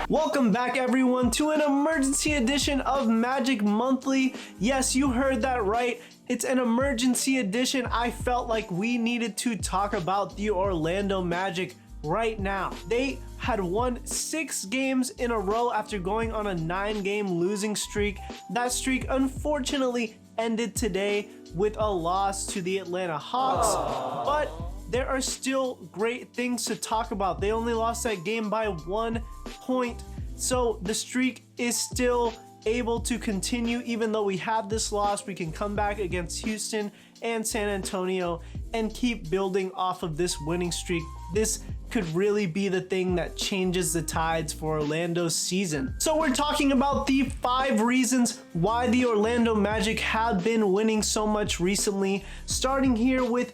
Welcome back everyone to an emergency edition of Magic Monthly. Yes, you heard that right. It's an emergency edition. I felt like we needed to talk about the Orlando Magic right now. They had won 6 games in a row after going on a 9-game losing streak. That streak unfortunately ended today with a loss to the Atlanta Hawks, but there are still great things to talk about. They only lost that game by 1 point, so the streak is still able to continue. Even though we have this loss, we can come back against Houston and San Antonio and keep building off of this winning streak. This could really be the thing that changes the tides for Orlando's season. So we're talking about the 5 reasons why the Orlando Magic have been winning so much recently, starting here with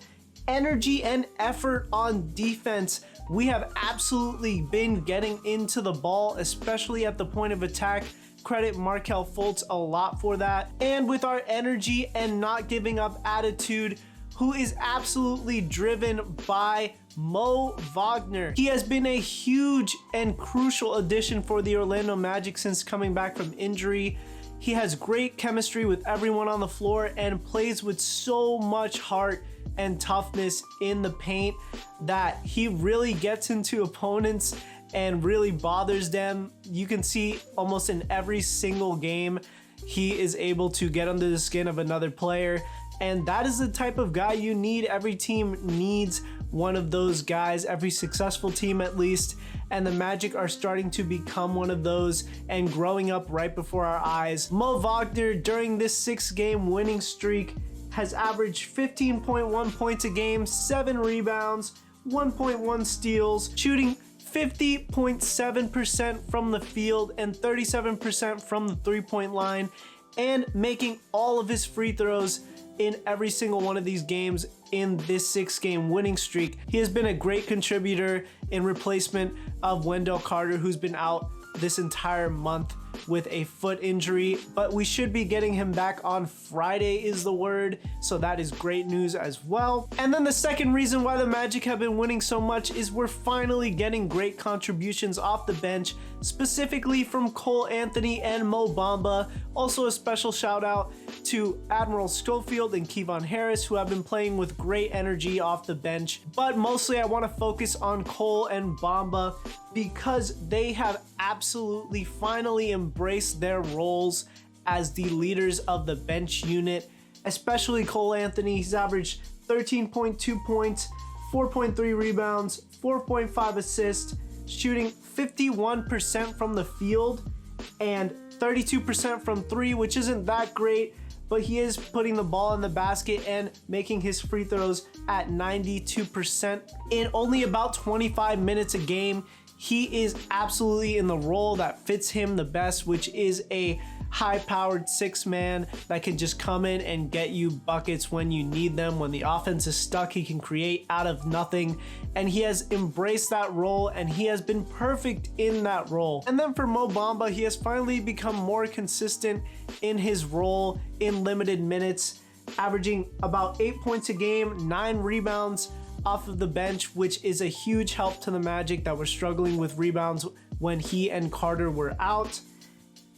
energy and effort on defense. We have absolutely been getting into the ball, especially at the point of attack. Credit Markelle-Fultz a lot for that. And with our energy and not giving up attitude, who is absolutely driven by Mo Wagner. He has been a huge and crucial addition for the Orlando Magic since coming back from injury. He has great chemistry with everyone on the floor and plays with so much heart and toughness in the paint that he really gets into opponents and really bothers them. You can see almost in every single game he is able to get under the skin of another player, and that is the type of guy you need. Every team needs one of those guys, every successful team at least, and the Magic are starting to become one of those and growing up right before our eyes. Mo Wagner during this 6-game winning streak has averaged 15.1 points a game, 7 rebounds, 1.1 steals, shooting 50.7% from the field and 37% from the 3-point line, and making all of his free throws in every single one of these games in this 6-game winning streak. He has been a great contributor in replacement of Wendell Carter, who's been out this entire month with a foot injury, but we should be getting him back on Friday is the word, so that is great news as well. And then the second reason why the Magic have been winning so much is we're finally getting great contributions off the bench, specifically from Cole Anthony and Mo Bamba. Also a special shout out to Admiral Schofield and Kevon Harris, who have been playing with great energy off the bench, but mostly I want to focus on Cole and Bamba because they have absolutely finally embraced their roles as the leaders of the bench unit, especially Cole Anthony. He's averaged 13.2 points, 4.3 rebounds, 4.5 assists, shooting 51% from the field and 32% from 3, which isn't that great, but he is putting the ball in the basket and making his free throws at 92% in only about 25 minutes a game. He is absolutely in the role that fits him the best, which is a high-powered 6-man that can just come in and get you buckets when you need them. When the offense is stuck, he can create out of nothing, and he has embraced that role, and he has been perfect in that role. And then for Mo Bamba, he has finally become more consistent in his role in limited minutes, averaging about 8 points a game, 9 rebounds off of the bench, which is a huge help to the Magic that were struggling with rebounds when he and Carter were out,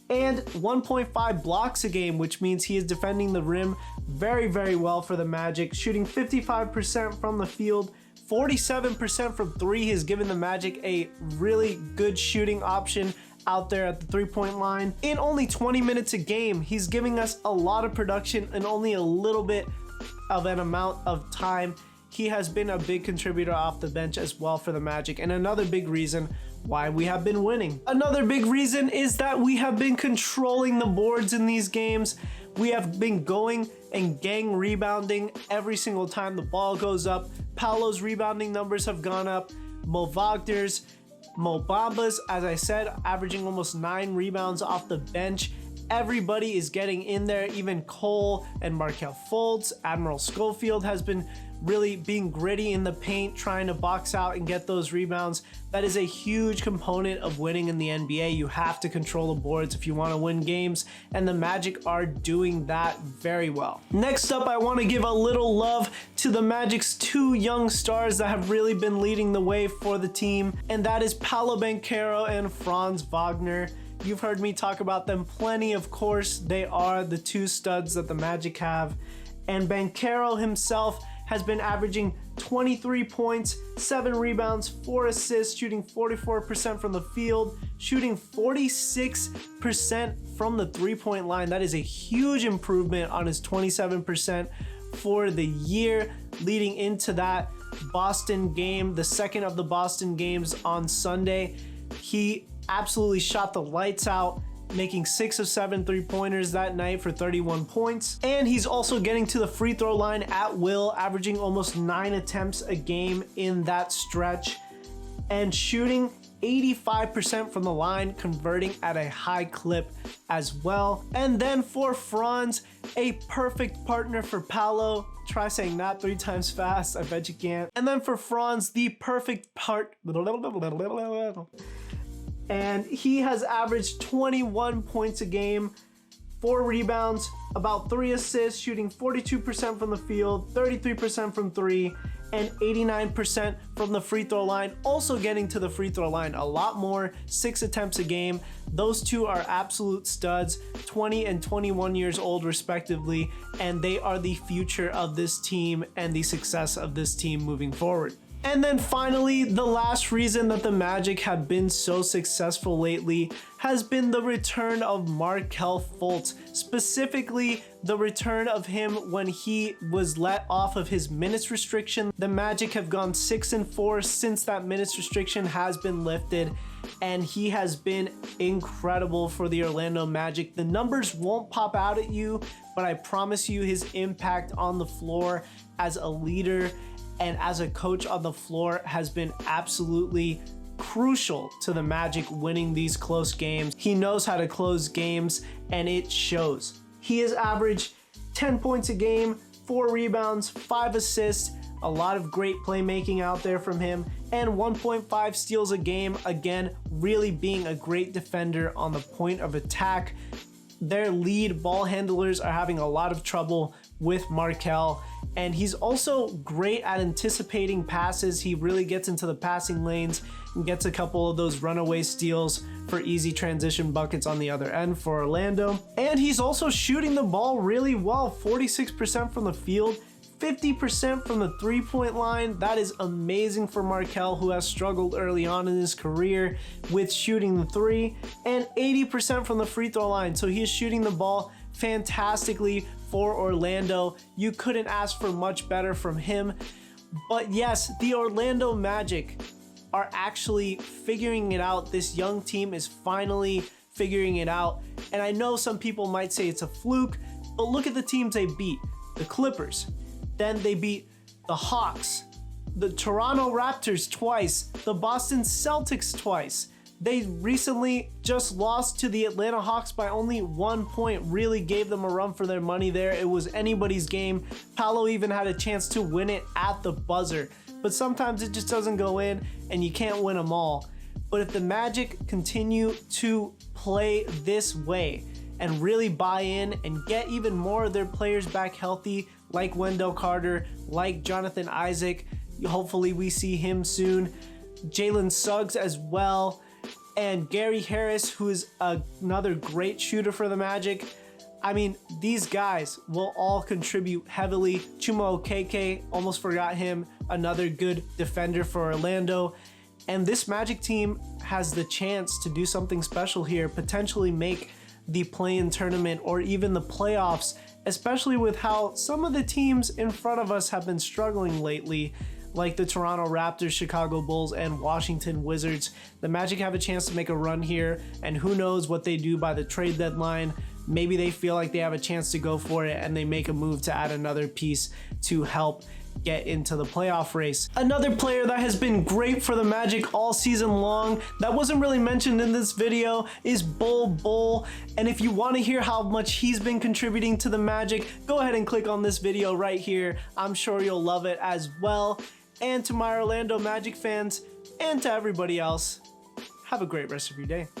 and 1.5 blocks a game, which means he is defending the rim very, very well for the Magic, shooting 55% from the field, 47% from 3 has given the Magic a really good shooting option out there at the 3-point line. In only 20 minutes a game, he's giving us a lot of production in only a little bit of an amount of time. He has been a big contributor off the bench as well for the Magic, and another big reason why we have been winning. Another big reason is that we have been controlling the boards in these games. We have been going and gang rebounding every single time the ball goes up. Paolo's rebounding numbers have gone up. Mo Wagner's, Mo Bamba's, as I said, averaging almost 9 rebounds off the bench. Everybody is getting in there, even Cole and Markelle-Fultz. Admiral Schofield has been really being gritty in the paint, trying to box out and get those rebounds. That is a huge component of winning in the NBA. You have to control the boards if you want to win games, and the Magic are doing that very well. Next up, I want to give a little love to the Magic's two young stars that have really been leading the way for the team, and that is Paolo Banchero and Franz Wagner. You've heard me talk about them plenty, of course. They are the two studs that the Magic have. And Banchero himself has been averaging 23 points, 7 rebounds, 4 assists, shooting 44% from the field, shooting 46% from the three-point line. That is a huge improvement on his 27% for the year leading into that Boston game, the second of the Boston games on Sunday. He absolutely shot the lights out, making 6 of 7 3-pointers that night for 31 points. And he's also getting to the free throw line at will, averaging almost 9 attempts a game in that stretch, and shooting 85% from the line, converting at a high clip as well. And then for Franz, a perfect partner for Paolo. Try saying that 3 times fast, I bet you can't. And then for Franz, the perfect and he has averaged 21 points a game, 4 rebounds, about 3 assists, shooting 42% from the field, 33% from 3, and 89% from the free throw line. Also getting to the free throw line a lot more, 6 attempts a game. Those two are absolute studs, 20 and 21 years old respectively, and they are the future of this team and the success of this team moving forward. And then finally, the last reason that the Magic have been so successful lately has been the return of Markelle-Fultz, specifically the return of him when he was let off of his minutes restriction. The Magic have gone 6-4 since that minutes restriction has been lifted, and he has been incredible for the Orlando Magic. The numbers won't pop out at you, but I promise you his impact on the floor as a leader and as a coach on the floor has been absolutely crucial to the Magic winning these close games. He knows how to close games, and it shows. He has averaged 10 points a game, 4 rebounds, 5 assists, a lot of great playmaking out there from him, and 1.5 steals a game, again, really being a great defender on the point of attack. Their lead ball handlers are having a lot of trouble with Markelle, and he's also great at anticipating passes. He really gets into the passing lanes and gets a couple of those runaway steals for easy transition buckets on the other end for Orlando. And he's also shooting the ball really well, 46% from the field, 50% from the three-point line. That is amazing for Markelle, who has struggled early on in his career with shooting the three, and 80% from the free throw line. So he is shooting the ball fantastically for Orlando. You couldn't ask for much better from him. But yes, the Orlando Magic are actually figuring it out. This young team is finally figuring it out. And I know some people might say it's a fluke, but look at the teams they beat. The Clippers, then they beat the Hawks, the Toronto Raptors twice, the Boston Celtics twice. They recently just lost to the Atlanta Hawks by only 1 point, really gave them a run for their money there. It was anybody's game. Paolo even had a chance to win it at the buzzer, but sometimes it just doesn't go in and you can't win them all. But if the Magic continue to play this way and really buy in and get even more of their players back healthy, like Wendell Carter, like Jonathan Isaac, hopefully we see him soon, Jalen Suggs as well, and Gary Harris, who is another great shooter for the Magic. I mean, these guys will all contribute heavily. Chuma Okeke, almost forgot him, another good defender for Orlando. And this Magic team has the chance to do something special here, potentially make the play-in tournament or even the playoffs, especially with how some of the teams in front of us have been struggling lately, like the Toronto Raptors, Chicago Bulls, and Washington Wizards. The Magic have a chance to make a run here, and who knows what they do by the trade deadline. maybe they feel like they have a chance to go for it and they make a move to add another piece to help get into the playoff race. Another player that has been great for the Magic all season long that wasn't really mentioned in this video is BOLBOL, and if you want to hear how much he's been contributing to the Magic, go ahead and click on this video right here. I'm sure you'll love it as well. And to my Orlando Magic fans and to everybody else, have a great rest of your day.